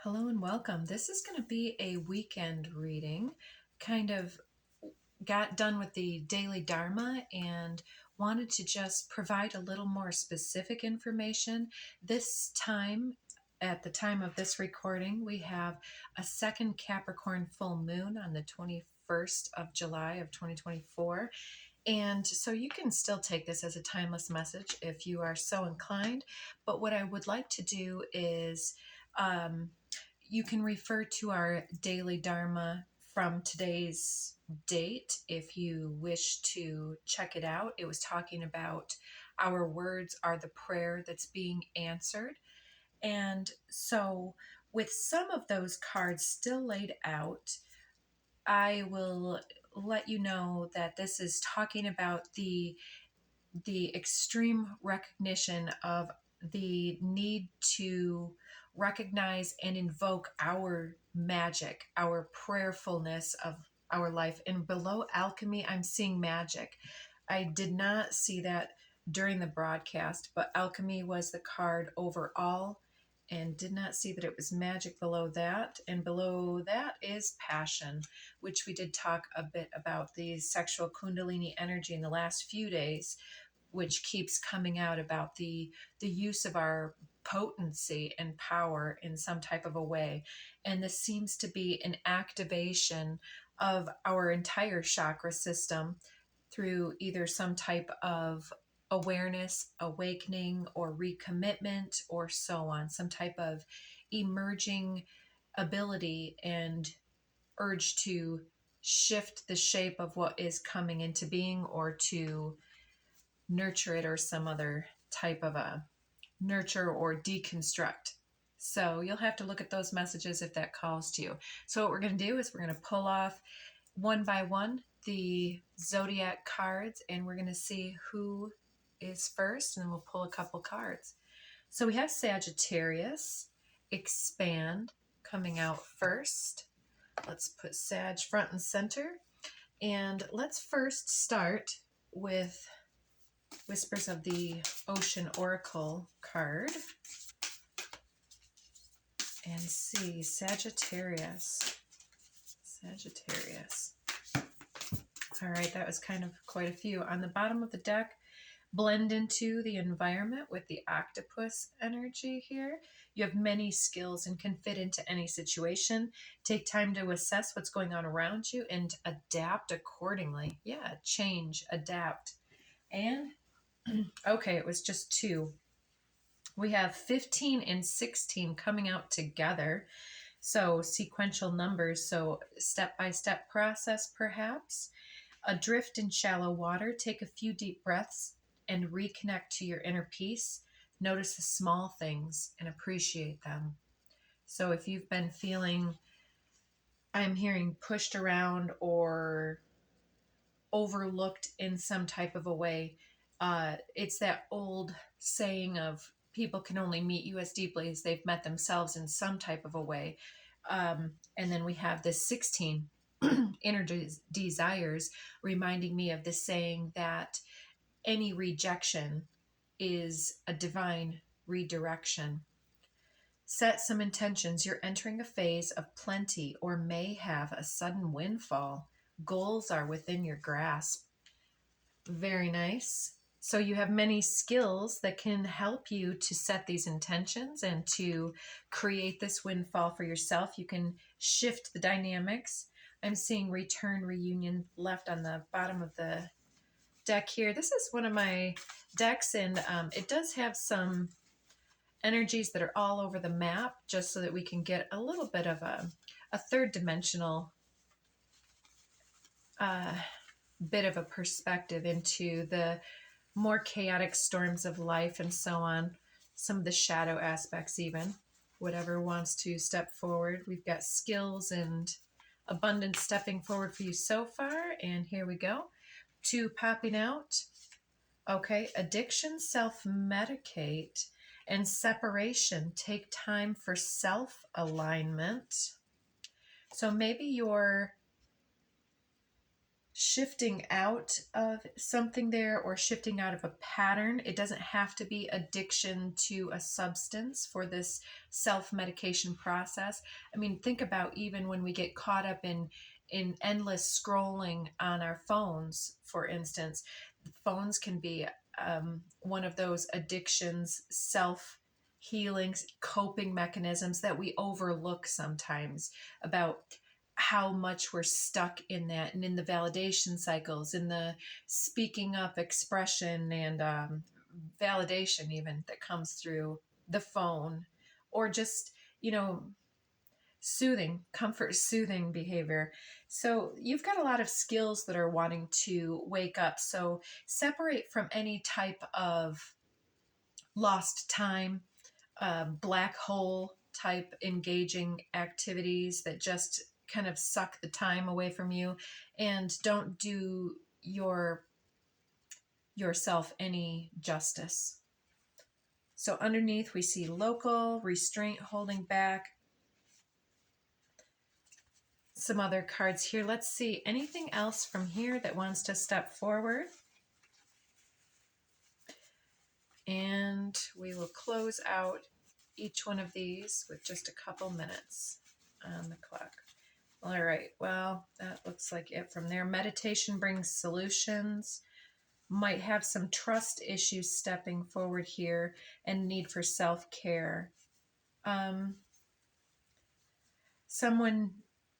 Hello and welcome. This is going to be a weekend reading. Kind of got done with the daily Dharma and wanted to just provide a little more specific information. This time, at the time of this recording, we have a second Capricorn full moon on the 21st of July of 2024. And so you can still take this as a timeless message if you are so inclined. But what I would like to do is you can refer to our daily Dharma from today's date if you wish to check it out. It was talking about our words are the prayer that's being answered. And so, with some of those cards still laid out, I will let you know that this is talking about the extreme recognition of the need to recognize and invoke our magic, our prayerfulness of our life. And below alchemy, I'm seeing magic. I did not see that during the broadcast, but alchemy was the card overall and did not see that it was magic below that. And below that is passion, which we did talk a bit about the sexual kundalini energy in the last few days, which keeps coming out about the use of our potency and power in some type of a way. And this seems to be an activation of our entire chakra system through either some type of awareness, awakening, or recommitment, or so on, some type of emerging ability and urge to shift the shape of what is coming into being, or to nurture it, or some other type of a nurture or deconstruct. So you'll have to look at those messages if that calls to you. So what we're going to do is we're going to pull off one by one the zodiac cards, and we're going to see who is first, and then we'll pull a couple cards. So we have Sagittarius, expand, coming out first. Let's put Sag front and center. And let's first start with Whispers of the Ocean Oracle card and see Sagittarius. All right, that was kind of quite a few. On the bottom of the deck, blend into the environment with the octopus energy here. You have many skills and can fit into any situation. Take time to assess what's going on around you and adapt accordingly. Yeah, change, adapt. And okay, it was just two. We have 15 and 16 coming out together. So sequential numbers, so step-by-step process perhaps. Adrift in shallow water, take a few deep breaths and reconnect to your inner peace. Notice the small things and appreciate them. So if you've been feeling, I'm hearing pushed around or overlooked in some type of a way, it's that old saying of people can only meet you as deeply as they've met themselves in some type of a way. And then we have this 16 inner desires, reminding me of the saying that any rejection is a divine redirection. Set some intentions. You're entering a phase of plenty or may have a sudden windfall. Goals are within your grasp. Very nice. So you have many skills that can help you to set these intentions and to create this windfall for yourself. You can shift the dynamics. I'm seeing return reunion left on the bottom of the deck here. This is one of my decks, and it does have some energies that are all over the map, just so that we can get a little bit of a third dimensional bit of a perspective into the more chaotic storms of life and so on, some of the shadow aspects even. Whatever wants to step forward. We've got skills and abundance stepping forward for you so far, and here we go. Two popping out. Okay, addiction, self-medicate, and separation. Take time for self-alignment. So maybe you're shifting out of something there or shifting out of a pattern. It doesn't have to be addiction to a substance for this self-medication process. I mean, think about even when we get caught up in endless scrolling on our phones, for instance. Phones can be one of those addictions, self-healing, coping mechanisms that we overlook sometimes, about how much we're stuck in that and in the validation cycles, in the speaking up expression and validation even that comes through the phone, or just, soothing, comfort soothing behavior. So you've got a lot of skills that are wanting to wake up. So separate from any type of lost time, black hole type engaging activities that just kind of suck the time away from you and don't do yourself any justice. So underneath we see local, restraint, holding back, some other cards here. Let's see anything else from here that wants to step forward. And we will close out each one of these with just a couple minutes on the clock. All right, well, that looks like it from there. Meditation brings solutions. Might have some trust issues stepping forward here and need for self-care. Someone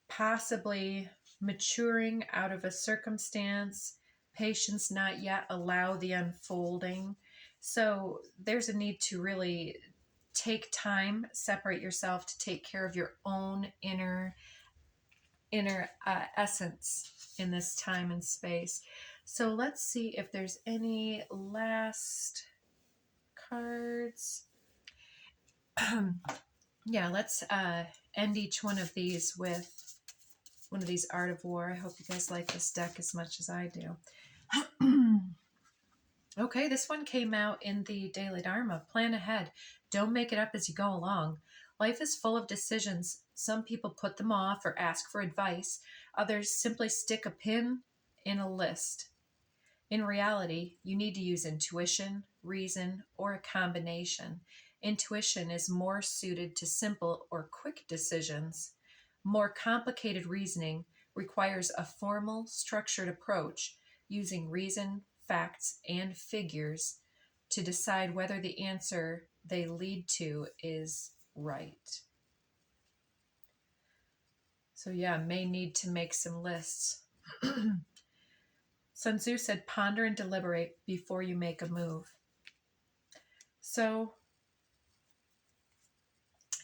possibly maturing out of a circumstance, patience not yet allow the unfolding. So there's a need to really take time, separate yourself to take care of your own inner essence in this time and space. So let's see if there's any last cards. Yeah, let's end each one of these with one of these Art of War. I hope you guys like this deck as much as I do. Okay, this one came out in the Daily Dharma. Plan ahead. Don't make it up as you go along. Life is full of decisions. Some people put them off or ask for advice. Others simply stick a pin in a list. In reality, you need to use intuition, reason, or a combination. Intuition is more suited to simple or quick decisions. More complicated reasoning requires a formal, structured approach using reason, facts, and figures to decide whether the answer they lead to is right. So yeah, may need to make some lists. Sun Tzu said, ponder and deliberate before you make a move. So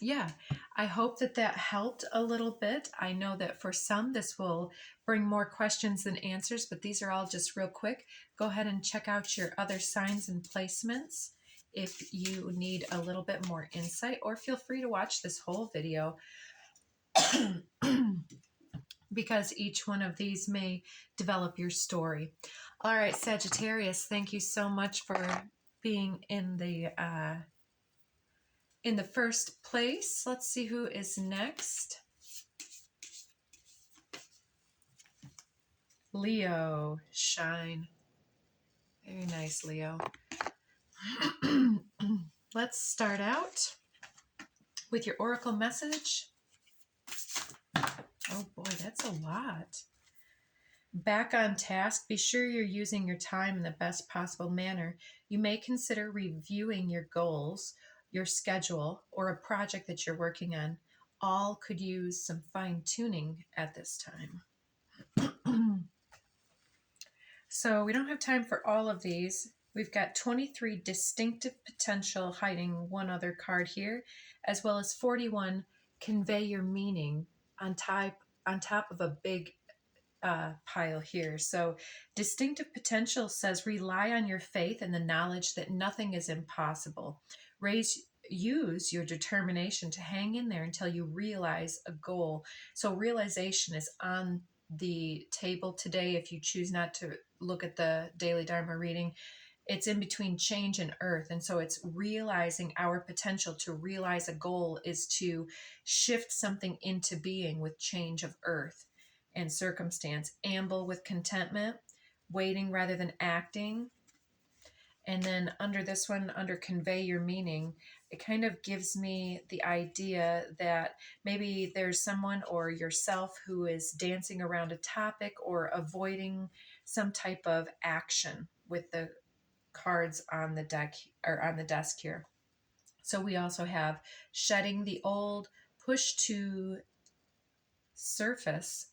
yeah, I hope that helped a little bit. I know that for some, this will bring more questions than answers, but these are all just real quick. Go ahead and check out your other signs and placements if you need a little bit more insight, or feel free to watch this whole video because each one of these may develop your story. All right, Sagittarius, thank you so much for being in the first place. Let's see who is next. Leo, shine. Very nice, Leo. Let's start out with your oracle message. Oh boy, that's a lot. Back on task, be sure you're using your time in the best possible manner. You may consider reviewing your goals, your schedule, or a project that you're working on. All could use some fine-tuning at this time. So we don't have time for all of these. We've got 23 distinctive potential hiding one other card here, as well as 41 convey your meaning on top of a big pile here. So distinctive potential says rely on your faith and the knowledge that nothing is impossible. Use your determination to hang in there until you realize a goal. So realization is on the table today. If you choose not to look at the Daily Dharma reading, it's in between change and earth. And so it's realizing our potential to realize a goal is to shift something into being with change of earth. and circumstance. Amble with contentment, waiting rather than acting. And then under this one, under convey your meaning, it kind of gives me the idea that maybe there's someone or yourself who is dancing around a topic or avoiding some type of action with the cards on the deck or on the desk here. So we also have shedding the old, push to surface.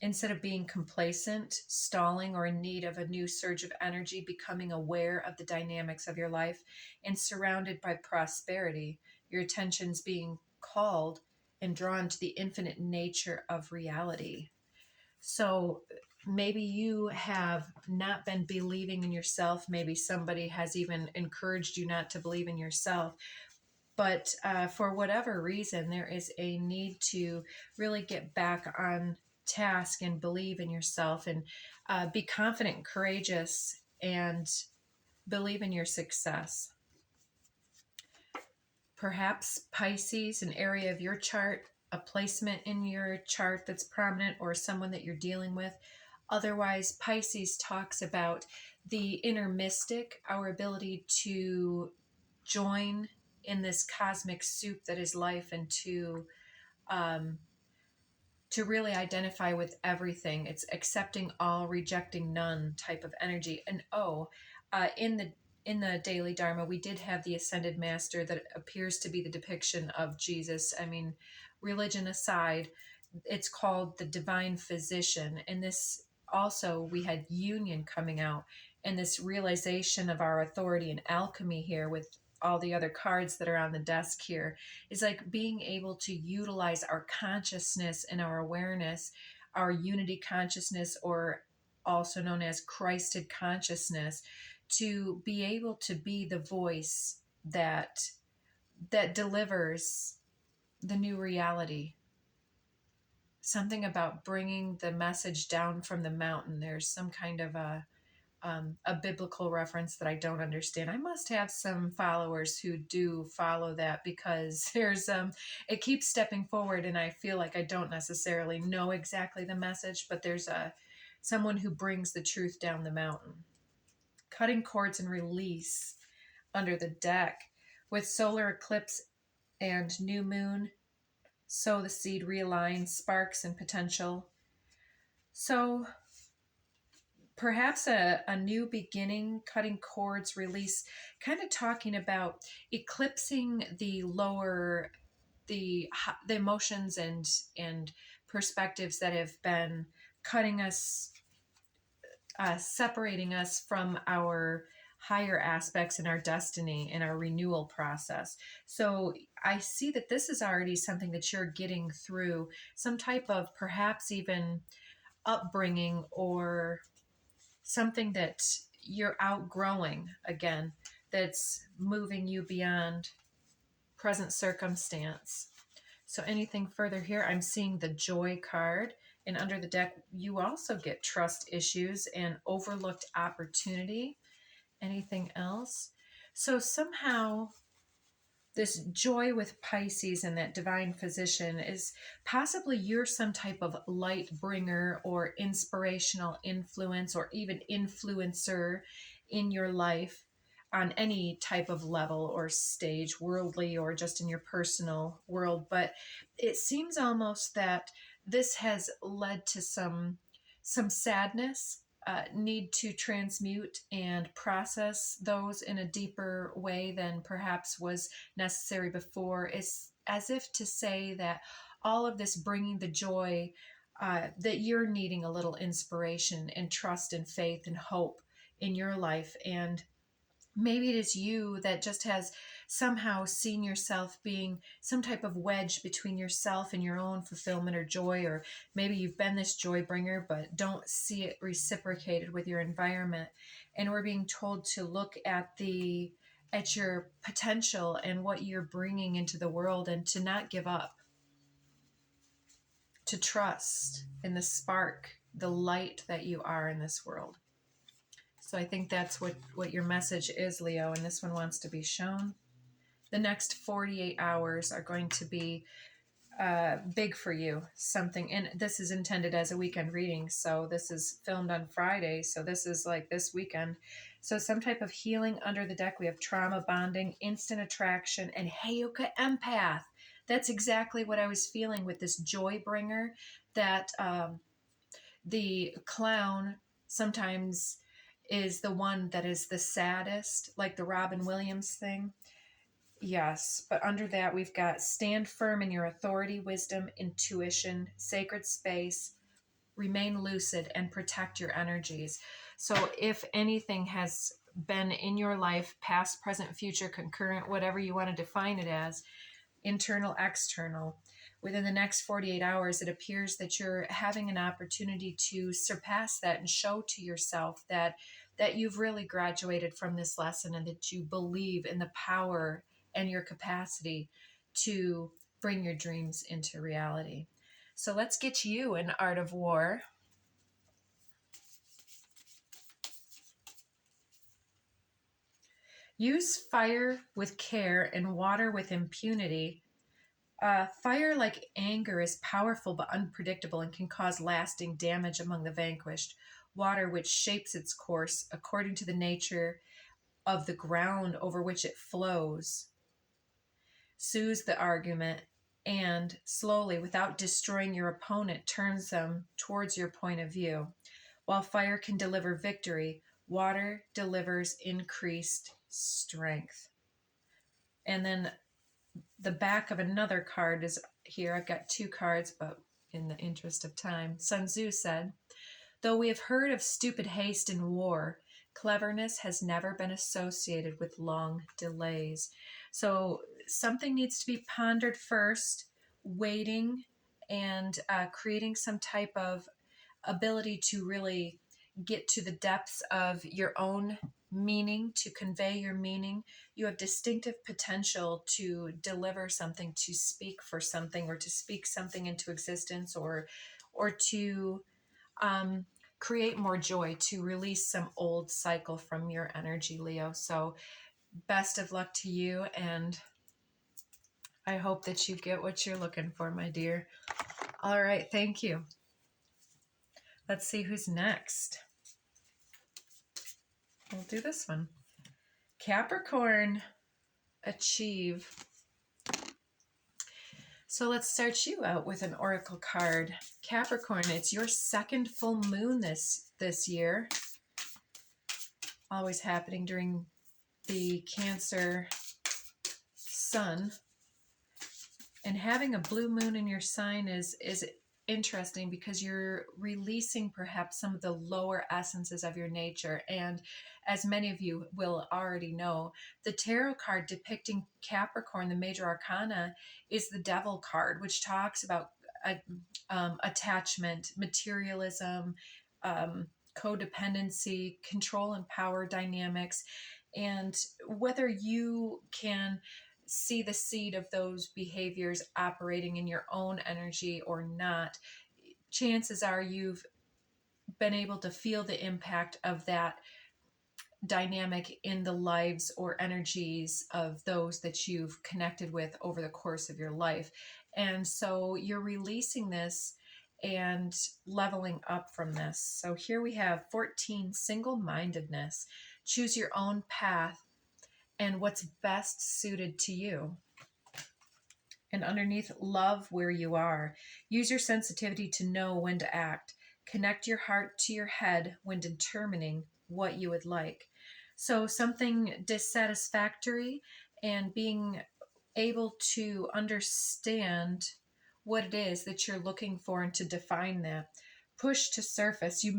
Instead of being complacent, stalling, or in need of a new surge of energy, becoming aware of the dynamics of your life and surrounded by prosperity, your attention's being called and drawn to the infinite nature of reality. So maybe you have not been believing in yourself. Maybe somebody has even encouraged you not to believe in yourself. But for whatever reason, there is a need to really get back on task and believe in yourself and be confident and courageous and believe in your success. Perhaps Pisces, an area of your chart, a placement in your chart that's prominent, or someone that you're dealing with. Otherwise, Pisces talks about the inner mystic, our ability to join in this cosmic soup that is life, and to really identify with everything. It's accepting all, rejecting none type of energy. And in the daily Dharma, we did have the Ascended Master that appears to be the depiction of Jesus. I mean, religion aside, it's called the Divine Physician. And this also, we had union coming out and this realization of our authority and alchemy here with all the other cards that are on the desk here is like being able to utilize our consciousness and our awareness, our unity consciousness, or also known as Christed consciousness, to be able to be the voice that delivers the new reality. Something about bringing the message down from the mountain. There's some kind of a biblical reference that I don't understand. I must have some followers who do follow that, because there's it keeps stepping forward and I feel like I don't necessarily know exactly the message, but there's someone who brings the truth down the mountain. Cutting cords and release under the deck with solar eclipse and new moon. Sow the seed, realign, sparks and potential. So perhaps a new beginning, cutting cords, release, kind of talking about eclipsing the lower, the emotions and perspectives that have been cutting us, separating us from our higher aspects in our destiny and our renewal process. So I see that this is already something that you're getting through, some type of perhaps even upbringing or something that you're outgrowing again, that's moving you beyond present circumstance. So anything further here, I'm seeing the joy card, and under the deck you also get trust issues and overlooked opportunity. Anything else? So somehow this joy with Pisces and that divine physician is possibly you're some type of light bringer or inspirational influence or even influencer in your life on any type of level or stage, worldly or just in your personal world. But it seems almost that this has led to some sadness, need to transmute and process those in a deeper way than perhaps was necessary before. It's as if to say that all of this bringing the joy, that you're needing a little inspiration and trust and faith and hope in your life. And maybe it is you that just has somehow seen yourself being some type of wedge between yourself and your own fulfillment or joy, or maybe you've been this joy bringer but don't see it reciprocated with your environment. And we're being told to look at your potential and what you're bringing into the world, and to not give up, to trust in the spark, the light that you are in this world. So I think that's what your message is, Leo, and this one wants to be shown. The next 48 hours are going to be big for you, something, and this is intended as a weekend reading, so this is filmed on Friday, so this is like this weekend. So some type of healing under the deck. We have trauma bonding, instant attraction, and Heyoka empath. That's exactly what I was feeling with this joy bringer, that the clown sometimes is the one that is the saddest, like the Robin Williams thing. Yes, but under that, we've got stand firm in your authority, wisdom, intuition, sacred space, remain lucid, and protect your energies. So, if anything has been in your life, past, present, future, concurrent, whatever you want to define it as, internal, external, within the next 48 hours, it appears that you're having an opportunity to surpass that and show to yourself that you've really graduated from this lesson, and that you believe in the power and your capacity to bring your dreams into reality. So let's get you an Art of War. Use fire with care and water with impunity. Fire, like anger, is powerful but unpredictable and can cause lasting damage among the vanquished. Water, which shapes its course according to the nature of the ground over which it flows, soothes the argument and slowly, without destroying your opponent, turns them towards your point of view. While fire can deliver victory, water delivers increased strength. And then the back of another card is here. I've got two cards, but in the interest of time, Sun Tzu said, "Though we have heard of stupid haste in war, cleverness has never been associated with long delays." So something needs to be pondered first, waiting, and creating some type of ability to really get to the depths of your own meaning, to convey your meaning. You have distinctive potential to deliver something, to speak for something, or to speak something into existence, or to create more joy, to release some old cycle from your energy, Leo. So best of luck to you, and I hope that you get what you're looking for, my dear. All right, thank you. Let's see who's next. We'll do this one. Capricorn, achieve. So let's start you out with an oracle card. Capricorn, it's your second full moon this year. Always happening during the Cancer sun. And having a blue moon in your sign is interesting, because you're releasing perhaps some of the lower essences of your nature. And as many of you will already know, the tarot card depicting Capricorn, the major arcana, is the Devil card, which talks about attachment, materialism, codependency, control and power dynamics. And whether you can see the seed of those behaviors operating in your own energy or not, chances are you've been able to feel the impact of that dynamic in the lives or energies of those that you've connected with over the course of your life. And so you're releasing this and leveling up from this. So here we have 14, single-mindedness. Choose your own path and what's best suited to you. And underneath, love where you are. Use your sensitivity to know when to act. Connect your heart to your head when determining what you would like. So something dissatisfactory, and being able to understand what it is that you're looking for and to define that. Push to surface. You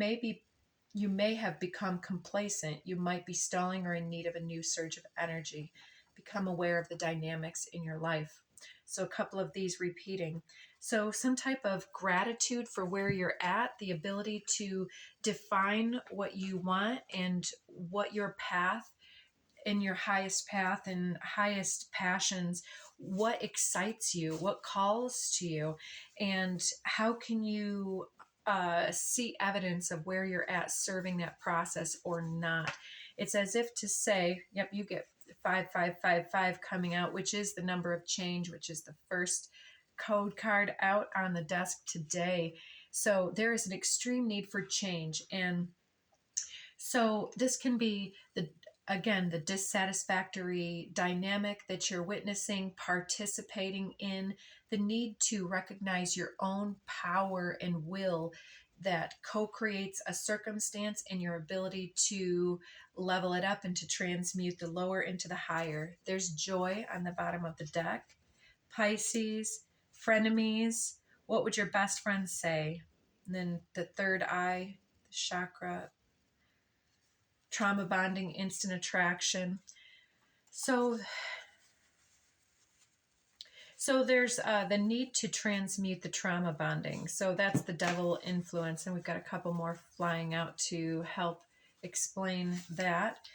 may have become complacent. You might be stalling or in need of a new surge of energy. Become aware of the dynamics in your life. So a couple of these repeating. So some type of gratitude for where you're at, the ability to define what you want and what your path, in your highest path and highest passions, what excites you, what calls to you, and how can you see evidence of where you're at serving that process or not. It's as if to say, yep, you get 5555 coming out, which is the number of change, which is the first code card out on the desk today. So there is an extreme need for change. And so this can be the dissatisfactory dynamic that you're witnessing, participating in, the need to recognize your own power and will that co-creates a circumstance, and your ability to level it up and to transmute the lower into the higher. There's joy on the bottom of the deck. Pisces, frenemies, what would your best friend say? And then the third eye, the chakra, trauma bonding, instant attraction. So there's the need to transmute the trauma bonding. So that's the devil influence, and we've got a couple more flying out to help explain that.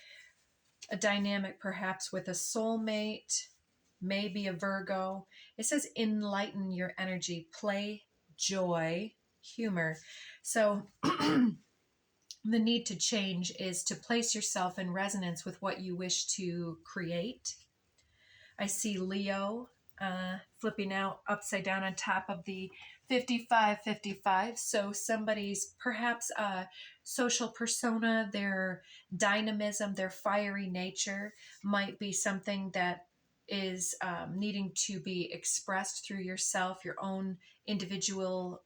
A dynamic perhaps with a soulmate, maybe a Virgo. It says enlighten your energy, play, joy, humor. So the need to change is to place yourself in resonance with what you wish to create. I see Leo flipping out upside down on top of the 5555. So somebody's perhaps social persona, their dynamism, their fiery nature might be something that is needing to be expressed through yourself, your own individual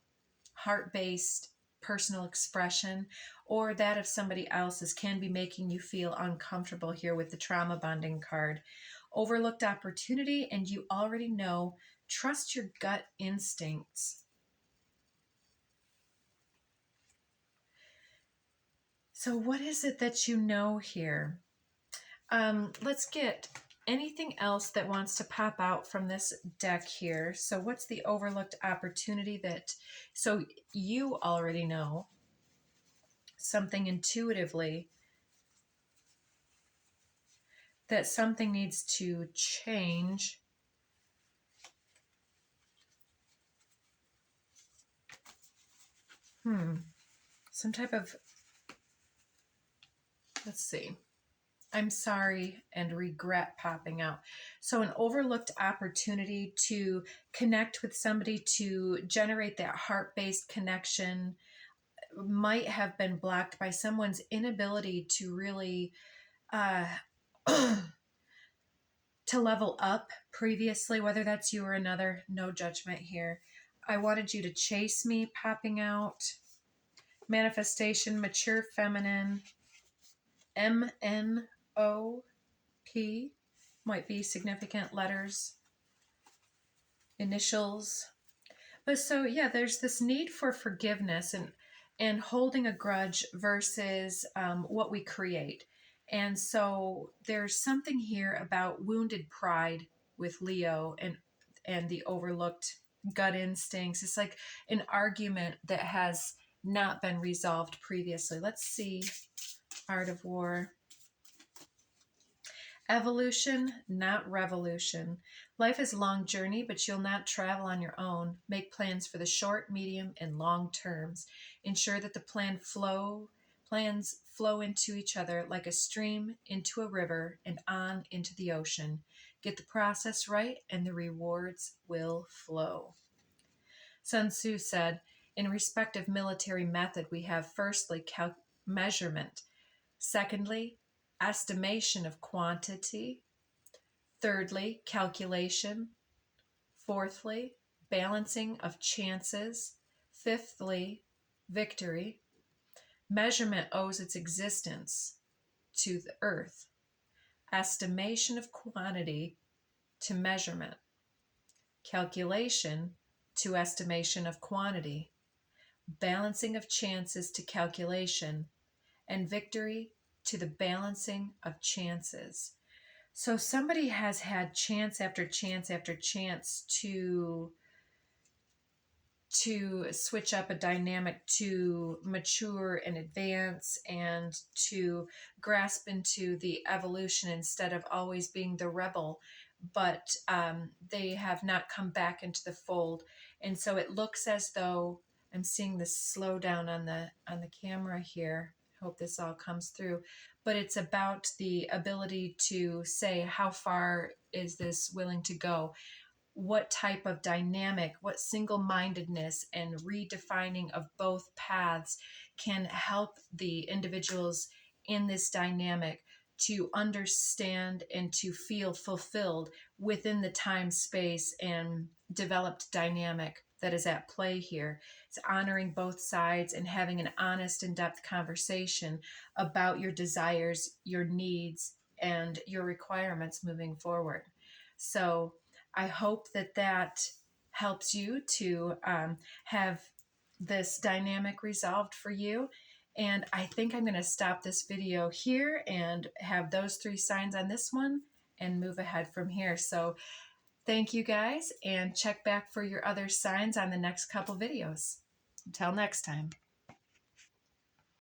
heart-based personal expression, or that of somebody else's can be making you feel uncomfortable here with the trauma bonding card. Overlooked opportunity, and you already know, trust your gut instincts. So what is it that you know here? Let's get anything else that wants to pop out from this deck here. So what's the overlooked opportunity that, so you already know something intuitively that something needs to change. Some type of, let's see. I'm sorry and regret popping out. So an overlooked opportunity to connect with somebody, to generate that heart-based connection, might have been blocked by someone's inability to really to level up previously, whether that's you or another. No judgment here. I wanted you to chase me, popping out. Manifestation, mature feminine, MNOP, might be significant letters, initials. But so yeah, there's this need for forgiveness and holding a grudge versus what we create. And so there's something here about wounded pride with Leo and the overlooked gut instincts. It's like an argument that has not been resolved previously. Let's see. Art of War. Evolution, not revolution. Life is a long journey, but you'll not travel on your own. Make plans for the short, medium, and long terms. Ensure that the plans flow into each other like a stream into a river and on into the ocean. Get the process right, and the rewards will flow. Sun Tzu said, in respect of military method, we have firstly measurement, secondly, estimation of quantity, thirdly, calculation, fourthly, balancing of chances, fifthly, victory. Measurement owes its existence to the earth, estimation of quantity to measurement, calculation to estimation of quantity, balancing of chances to calculation, and victory to the balancing of chances. So somebody has had chance after chance after chance to switch up a dynamic, to mature and advance, and to grasp into the evolution instead of always being the rebel. But they have not come back into the fold. And so it looks as though I'm seeing this slowdown on the camera here. Hope this all comes through. But it's about the ability to say, how far is this willing to go? what type of dynamic, what single-mindedness and redefining of both paths can help the individuals in this dynamic to understand and to feel fulfilled within the time, space, and developed dynamic that is at play here. It's honoring both sides and having an honest, in-depth conversation about your desires, your needs, and your requirements moving forward. So I hope that that helps you to have this dynamic resolved for you. And I think I'm going to stop this video here and have those 3 signs on this one and move ahead from here. So thank you guys, and check back for your other signs on the next couple videos. Until next time.